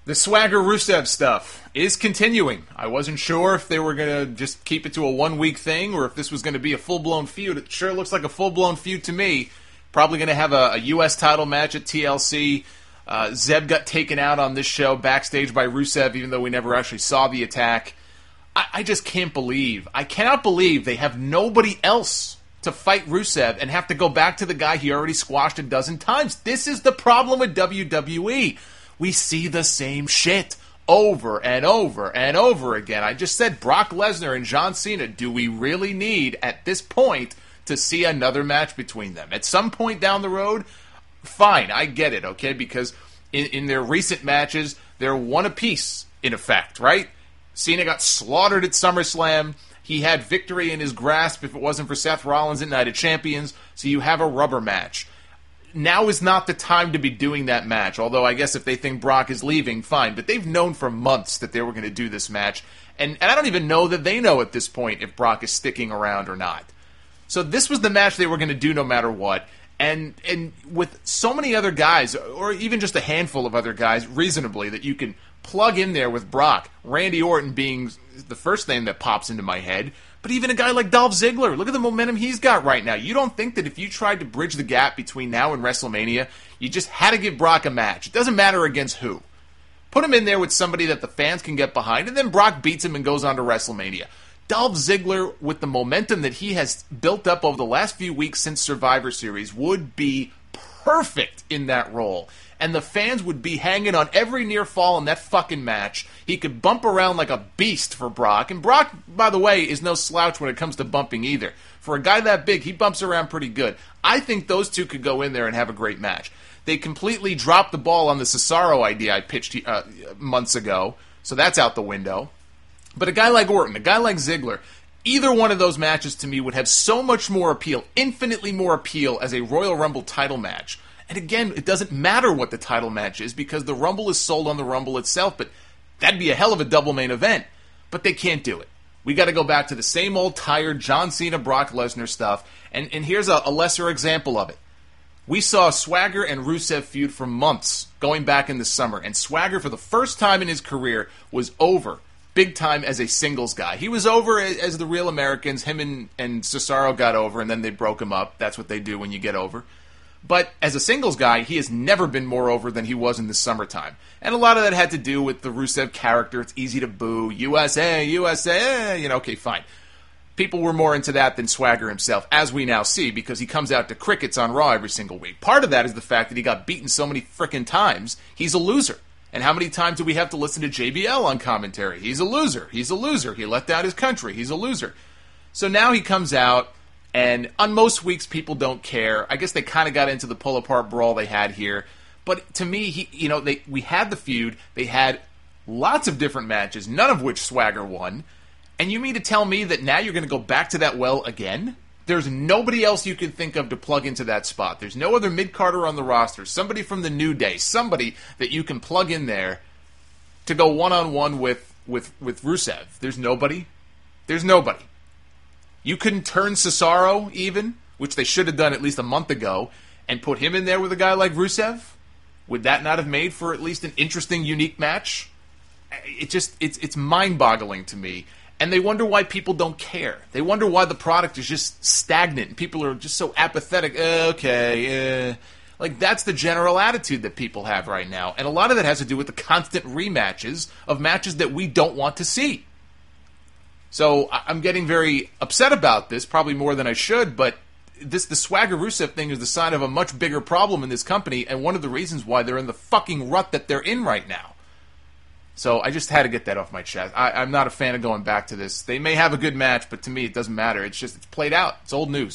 The Swagger Rusev stuff is continuing. I wasn't sure if they were going to just keep it to a 1 week thing or if this was going to be a full-blown feud. It sure looks like a full-blown feud to me. Probably going to have a U.S. title match at TLC. Zeb got taken out on this show backstage by Rusev, even though we never actually saw the attack. I just can't believe. I cannot believe they have nobody else to fight Rusev and have to go back to the guy he already squashed a dozen times. This is the problem with WWE. We see the same shit over and over and over again. I just said Brock Lesnar and John Cena. Do we really need, at this point, to see another match between them? At some point down the road, fine, I get it, okay? Because in their recent matches, they're one apiece, in effect, right? Cena got slaughtered at SummerSlam. He had victory in his grasp if it wasn't for Seth Rollins at Night of Champions, so you have a rubber match. Now is not the time to be doing that match, although I guess if they think Brock is leaving, fine. But they've known for months that they were going to do this match, and I don't even know that they know at this point if Brock is sticking around or not. So this was the match they were going to do no matter what, and with so many other guys, or even just a handful of other guys, reasonably, that you can plug in there with Brock, Randy Orton being the first name that pops into my head, but even a guy like Dolph Ziggler, look at the momentum he's got right now. You don't think that if you tried to bridge the gap between now and WrestleMania, you just had to give Brock a match. It doesn't matter against who. Put him in there with somebody that the fans can get behind, and then Brock beats him and goes on to WrestleMania. Dolph Ziggler, with the momentum that he has built up over the last few weeks since Survivor Series, would be perfect in that role. And the fans would be hanging on every near fall in that fucking match. He could bump around like a beast for Brock. And Brock, by the way, is no slouch when it comes to bumping either. For a guy that big, he bumps around pretty good. I think those two could go in there and have a great match. They completely dropped the ball on the Cesaro idea I pitched months ago, so that's out the window. But a guy like Orton, a guy like Ziggler, either one of those matches to me would have so much more appeal, infinitely more appeal as a Royal Rumble title match. And again, it doesn't matter what the title match is because the Rumble is sold on the Rumble itself, but that'd be a hell of a double main event. But they can't do it. We got to go back to the same old tired John Cena, Brock Lesnar stuff, and here's a lesser example of it. We saw Swagger and Rusev feud for months going back in the summer, and Swagger, for the first time in his career, was over big time as a singles guy. He was over as the Real Americans. Him and Cesaro got over, and then they broke him up. That's what they do when you get over. But as a singles guy, he has never been more over than he was in the summertime. And a lot of that had to do with the Rusev character. It's easy to boo. USA, USA, okay, fine. People were more into that than Swagger himself, as we now see, because he comes out to crickets on Raw every single week. Part of that is the fact that he got beaten so many frickin' times, he's a loser. And how many times do we have to listen to JBL on commentary? He's a loser. He's a loser. He let down his country. He's a loser. So now he comes out, and on most weeks, people don't care. I guess they kind of got into the pull-apart brawl they had here. But to me, we had the feud. They had lots of different matches, none of which Swagger won. And you mean to tell me that now you're going to go back to that well again? There's nobody else you can think of to plug into that spot. There's no other mid-carder on the roster. Somebody from the New Day. Somebody that you can plug in there to go one-on-one with Rusev. There's nobody. There's nobody. You couldn't turn Cesaro, even, which they should have done at least a month ago, and put him in there with a guy like Rusev? Would that not have made for at least an interesting, unique match? It's mind-boggling to me. And they wonder why people don't care. They wonder why the product is just stagnant and people are just so apathetic. Like, that's the general attitude that people have right now. And a lot of that has to do with the constant rematches of matches that we don't want to see. So I'm getting very upset about this, probably more than I should, but the Swagger Rusev thing is the sign of a much bigger problem in this company and one of the reasons why they're in the fucking rut that they're in right now. So I just had to get that off my chest. I'm not a fan of going back to this. They may have a good match, but to me it doesn't matter. It's played out. It's old news.